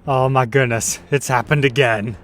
Oh my goodness, it's happened again.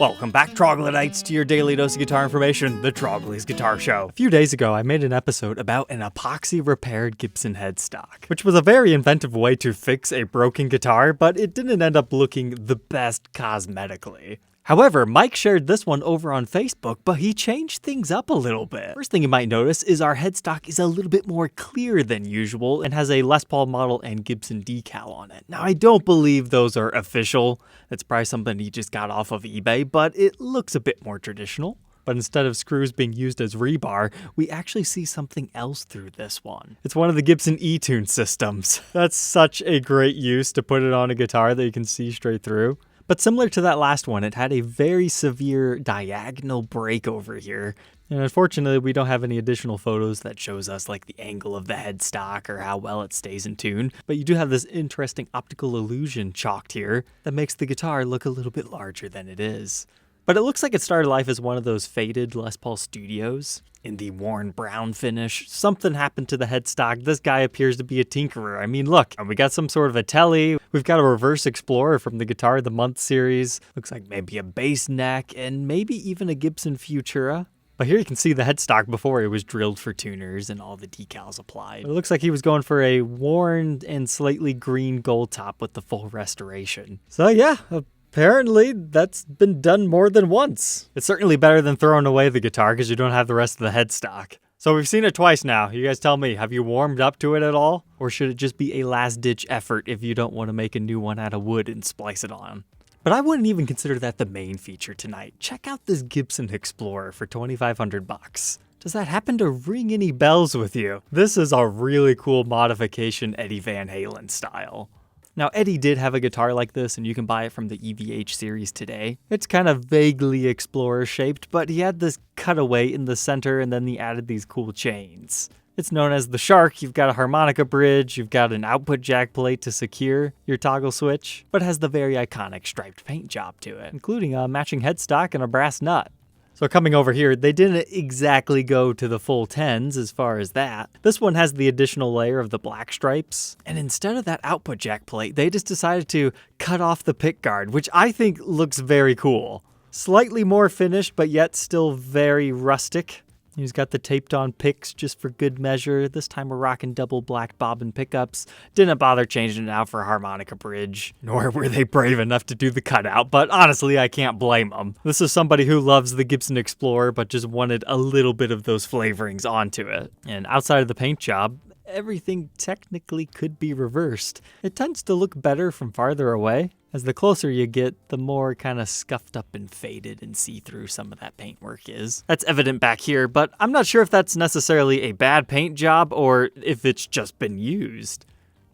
Welcome back, Troglodytes, to your daily dose of guitar information, the Trogly's Guitar Show. A few days ago, I made an episode about an epoxy repaired Gibson headstock, which was a very inventive way to fix a broken guitar, but it didn't end up looking the best cosmetically. However, Mike shared this one over on Facebook, but he changed things up a little bit. First thing you might notice is our headstock is a little bit more clear than usual and has a Les Paul model and Gibson decal on it. Now, I don't believe those are official. It's probably something he just got off of eBay, but it looks a bit more traditional. But instead of screws being used as rebar, we actually see something else through this one. It's one of the Gibson E-Tune systems. That's such a great use to put it on a guitar that you can see straight through. But similar to that last one, it had a very severe diagonal break over here. And unfortunately, we don't have any additional photos that shows us like the angle of the headstock or how well it stays in tune. But you do have this interesting optical illusion chalked here that makes the guitar look a little bit larger than it is. But it looks like it started life as one of those faded Les Paul Studios in the worn brown finish. Something happened to the headstock. This guy appears to be a tinkerer. I mean, look, we got some sort of a telly. We've got a reverse Explorer from the Guitar of the Month series. Looks like maybe a bass neck and maybe even a Gibson Futura. But here you can see the headstock before it was drilled for tuners and all the decals applied. It looks like he was going for a worn and slightly green gold top with the full restoration. So yeah, apparently, that's been done more than once. It's certainly better than throwing away the guitar because you don't have the rest of the headstock. So we've seen it twice now. You guys tell me, have you warmed up to it at all? Or should it just be a last-ditch effort if you don't want to make a new one out of wood and splice it on? But I wouldn't even consider that the main feature tonight. Check out this Gibson Explorer for $2,500. Does that happen to ring any bells with you? This is a really cool modification Eddie Van Halen style. Now, Eddie did have a guitar like this, and you can buy it from the EVH series today. It's kind of vaguely Explorer-shaped, but he had this cutaway in the center, and then he added these cool chains. It's known as the Shark. You've got a harmonica bridge, you've got an output jack plate to secure your toggle switch, but it has the very iconic striped paint job to it, including a matching headstock and a brass nut. So coming over here, they didn't exactly go to the full 10s as far as that. This one has the additional layer of the black stripes. And instead of that output jack plate, they just decided to cut off the pick guard, which I think looks very cool. Slightly more finished, but yet still very rustic. He's got the taped on picks just for good measure. This time we're rocking double black bobbin pickups. Didn't bother changing it out for a harmonica bridge, nor were they brave enough to do the cutout, but honestly, I can't blame them. This is somebody who loves the Gibson Explorer, but just wanted a little bit of those flavorings onto it. And outside of the paint job, everything technically could be reversed. It tends to look better from farther away. As the closer you get, the more kind of scuffed up and faded and see-through some of that paintwork is. That's evident back here, but I'm not sure if that's necessarily a bad paint job or if it's just been used.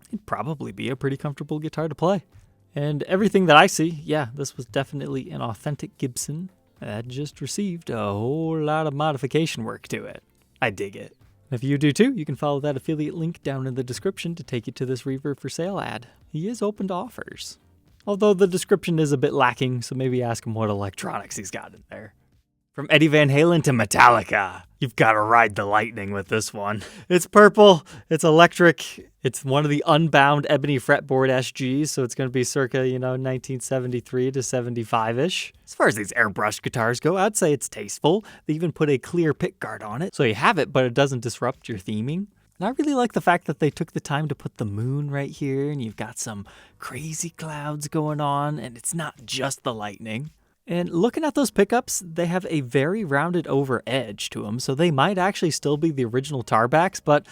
It'd probably be a pretty comfortable guitar to play. And everything that I see, yeah, this was definitely an authentic Gibson that just received a whole lot of modification work to it. I dig it. If you do too, you can follow that affiliate link down in the description to take you to this Reverb for Sale ad. He is open to offers. Although the description is a bit lacking, so maybe ask him what electronics he's got in there. From Eddie Van Halen to Metallica, you've got to ride the lightning with this one. It's purple, it's electric, it's one of the unbound ebony fretboard SGs, so it's going to be circa, 1973 to 75-ish. As far as these airbrushed guitars go, I'd say it's tasteful. They even put a clear pickguard on it, so you have it, but it doesn't disrupt your theming. And I really like the fact that they took the time to put the moon right here, and you've got some crazy clouds going on, and it's not just the lightning. And looking at those pickups, they have a very rounded over edge to them, so they might actually still be the original tarbacks, but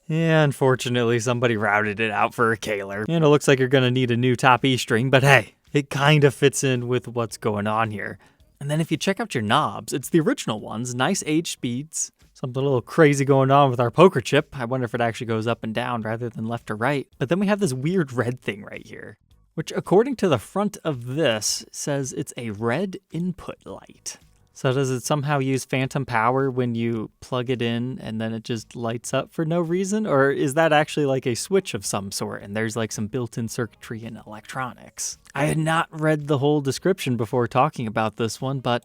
unfortunately somebody routed it out for a Kaler. And it looks like you're going to need a new top E string, but hey, it kind of fits in with what's going on here. And then if you check out your knobs, it's the original ones, nice age speeds. Something a little crazy going on with our poker chip. I wonder if it actually goes up and down rather than left or right. But then we have this weird red thing right here, which according to the front of this says it's a red input light. So does it somehow use phantom power when you plug it in and then it just lights up for no reason? Or is that actually like a switch of some sort and there's like some built-in circuitry and electronics? I had not read the whole description before talking about this one, but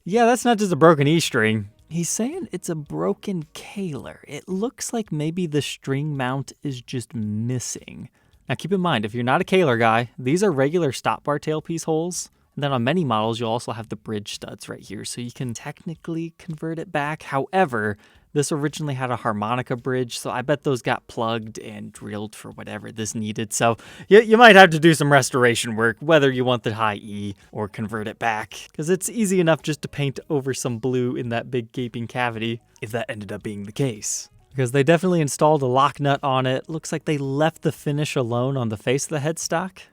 yeah, that's not just a broken E string. He's saying it's a broken Kaler. It looks like maybe the string mount is just missing. Now keep in mind, if you're not a Kaler guy, these are regular stop bar tailpiece holes. And then on many models, you'll also have the bridge studs right here, so you can technically convert it back. However, this originally had a harmonica bridge, so I bet those got plugged and drilled for whatever this needed. So you might have to do some restoration work, whether you want the high E or convert it back, because it's easy enough just to paint over some blue in that big gaping cavity, if that ended up being the case. Because they definitely installed a lock nut on it. Looks like they left the finish alone on the face of the headstock.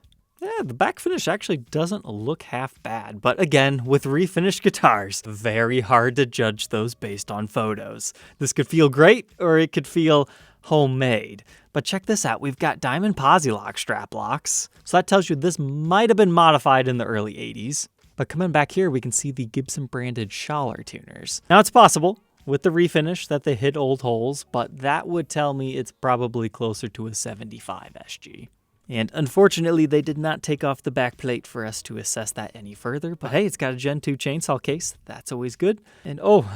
Yeah, the back finish actually doesn't look half bad, but again, with refinished guitars, very hard to judge those based on photos. This could feel great, or it could feel homemade. But check this out, we've got diamond posi-lock strap locks, so that tells you this might have been modified in the early 80s. But coming back here, we can see the Gibson branded Schaller tuners. Now it's possible, with the refinish, that they hit old holes, but that would tell me it's probably closer to a 75 SG. And unfortunately, they did not take off the back plate for us to assess that any further. But hey, it's got a Gen 2 chainsaw case. That's always good. And oh,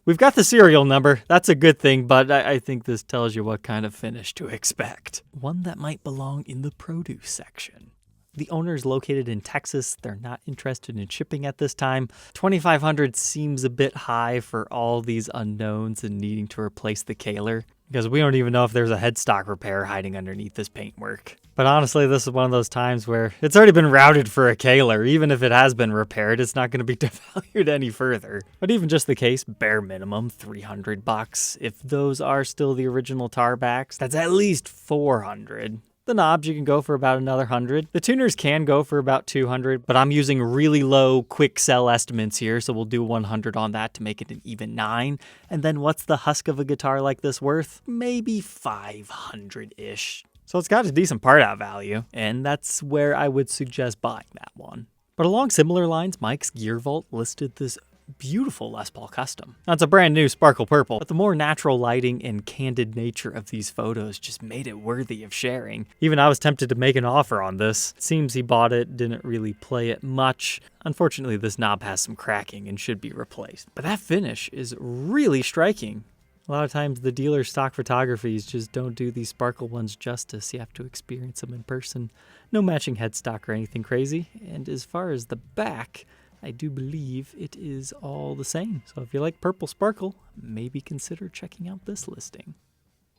we've got the serial number. That's a good thing, but I think this tells you what kind of finish to expect. One that might belong in the produce section. The owner is located in Texas. They're not interested in shipping at this time. $2,500 seems a bit high for all these unknowns and needing to replace the Kaler, because we don't even know if there's a headstock repair hiding underneath this paintwork. But honestly, this is one of those times where it's already been routed for a Kaler. Even if it has been repaired, it's not going to be devalued any further. But even just the case, bare minimum, $300. If those are still the original tar backs, that's at least $400. The knobs, you can go for about another $100. The tuners can go for about $200, but I'm using really low quick sell estimates here, so we'll do $100 on that to make it an even $9. And then what's the husk of a guitar like this worth? Maybe $500-ish. So it's got a decent part out value, and that's where I would suggest buying that one. But along similar lines, Mike's Gear Vault listed this beautiful Les Paul Custom. Now, it's a brand new sparkle purple, but the more natural lighting and candid nature of these photos just made it worthy of sharing. Even I was tempted to make an offer on this. It seems he bought it, didn't really play it much. Unfortunately, this knob has some cracking and should be replaced. But that finish is really striking. A lot of times the dealer stock photographies just don't do these sparkle ones justice. You have to experience them in person. No matching headstock or anything crazy. And as far as the back, I do believe it is all the same. So if you like purple sparkle, maybe consider checking out this listing.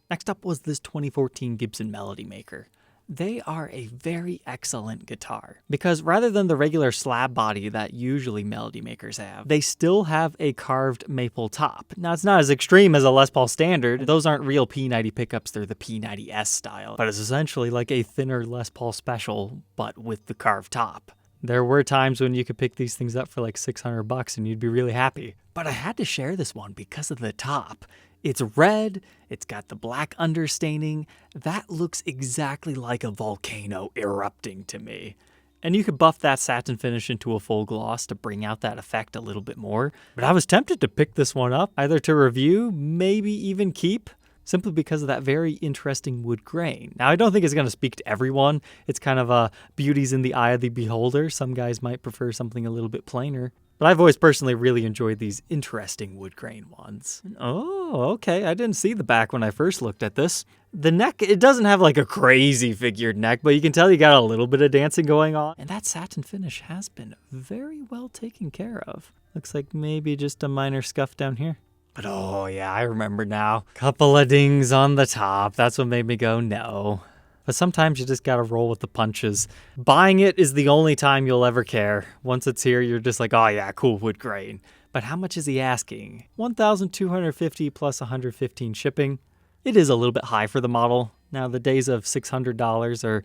Next up was this 2014 Gibson Melody Maker. They are a very excellent guitar because rather than the regular slab body that usually Melody Makers have, they still have a carved maple top. Now, it's not as extreme as a Les Paul Standard. Those aren't real P90 pickups, they're the P90S style, but it's essentially like a thinner Les Paul Special, but with the carved top. There were times when you could pick these things up for like $600 and you'd be really happy. But I had to share this one because of the top. It's red, it's got the black understaining. That looks exactly like a volcano erupting to me. And you could buff that satin finish into a full gloss to bring out that effect a little bit more. But I was tempted to pick this one up, either to review, maybe even keep, simply because of that very interesting wood grain. Now, I don't think it's going to speak to everyone. It's kind of a beauty's in the eye of the beholder. Some guys might prefer something a little bit plainer. But I've always personally really enjoyed these interesting wood grain ones. Oh, okay. I didn't see the back when I first looked at this. The neck, it doesn't have like a crazy figured neck, but you can tell you got a little bit of dancing going on. And that satin finish has been very well taken care of. Looks like maybe just a minor scuff down here. But oh yeah, I remember now. Couple of dings on the top. That's what made me go no. But sometimes you just gotta roll with the punches. Buying it is the only time you'll ever care. Once it's here, you're just like, oh yeah, cool wood grain. But how much is he asking? $1,250 plus $115 shipping. It is a little bit high for the model. Now, the days of $600 are,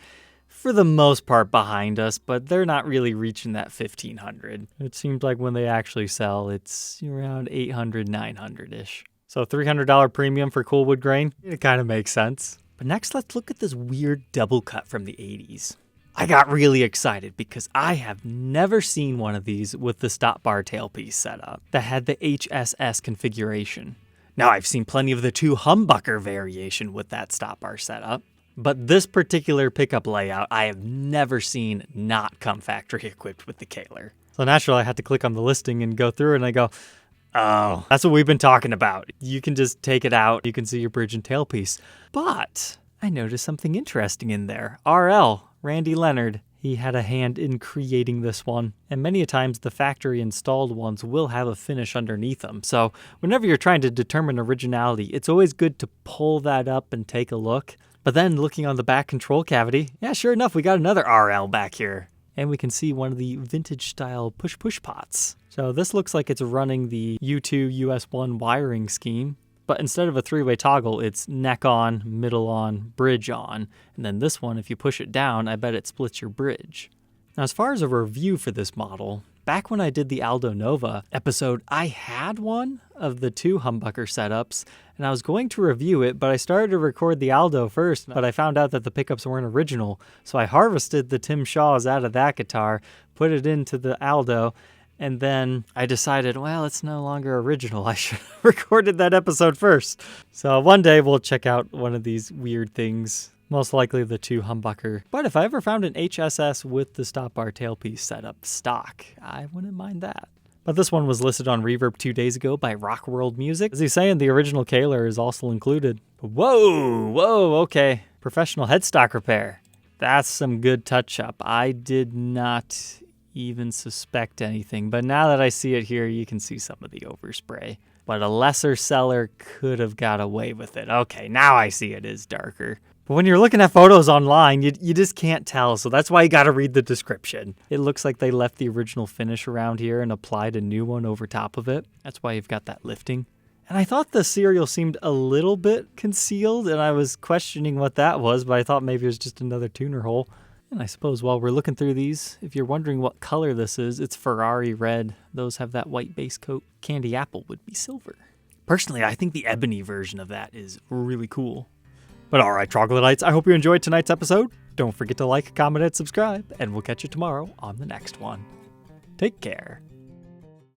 for the most part, behind us, but they're not really reaching that $1,500. It seems like when they actually sell, it's around $800, $900-ish. So $300 premium for cool wood grain, it kind of makes sense. But next, let's look at this weird double cut from the 80s. I got really excited because I have never seen one of these with the stop bar tailpiece setup that had the HSS configuration. Now, I've seen plenty of the 2 humbucker variation with that stop bar setup, but this particular pickup layout I have never seen not come factory equipped with the Kaler. So naturally, I had to click on the listing and go through it, and I go, oh, that's what we've been talking about. You can just take it out. You can see your bridge and tailpiece. But I noticed something interesting in there. RL, Randy Leonard. He had a hand in creating this one, and many a times the factory installed ones will have a finish underneath them. So whenever you're trying to determine originality, it's always good to pull that up and take a look. But then looking on the back control cavity, yeah, sure enough, we got another RL back here. And we can see one of the vintage style push-push pots. So this looks like it's running the U2 US1 wiring scheme. But instead of a three-way toggle, it's neck on, middle on, bridge on. And then this one, if you push it down, I bet it splits your bridge. Now, as far as a review for this model, back when I did the Aldo Nova episode, I had one of the two humbucker setups, and I was going to review it, but I started to record the Aldo first, but I found out that the pickups weren't original. So I harvested the Tim Shaws out of that guitar, put it into the Aldo, and then I decided, well, it's no longer original. I should have recorded that episode first. So one day we'll check out one of these weird things, most likely the two humbucker. But if I ever found an HSS with the stop bar tailpiece set up stock, I wouldn't mind that. But this one was listed on Reverb 2 days ago by Rock World Music. As he's saying, the original Kaler is also included. Whoa, okay. Professional headstock repair. That's some good touch-up. I did not even suspect anything, but now that I see it here, you can see some of the overspray. But a lesser seller could have got away with it. Okay, now I see it is darker. But when you're looking at photos online, you just can't tell, so that's why you gotta read the description. It looks like they left the original finish around here and applied a new one over top of it. That's why you've got that lifting. And I thought the serial seemed a little bit concealed, and I was questioning what that was, but I thought maybe it was just another tuner hole. And I suppose while we're looking through these, if you're wondering what color this is, it's Ferrari red. Those have that white base coat. Candy apple would be silver. Personally, I think the ebony version of that is really cool. But alright, troglodytes, I hope you enjoyed tonight's episode. Don't forget to like, comment, and subscribe, and we'll catch you tomorrow on the next one. Take care.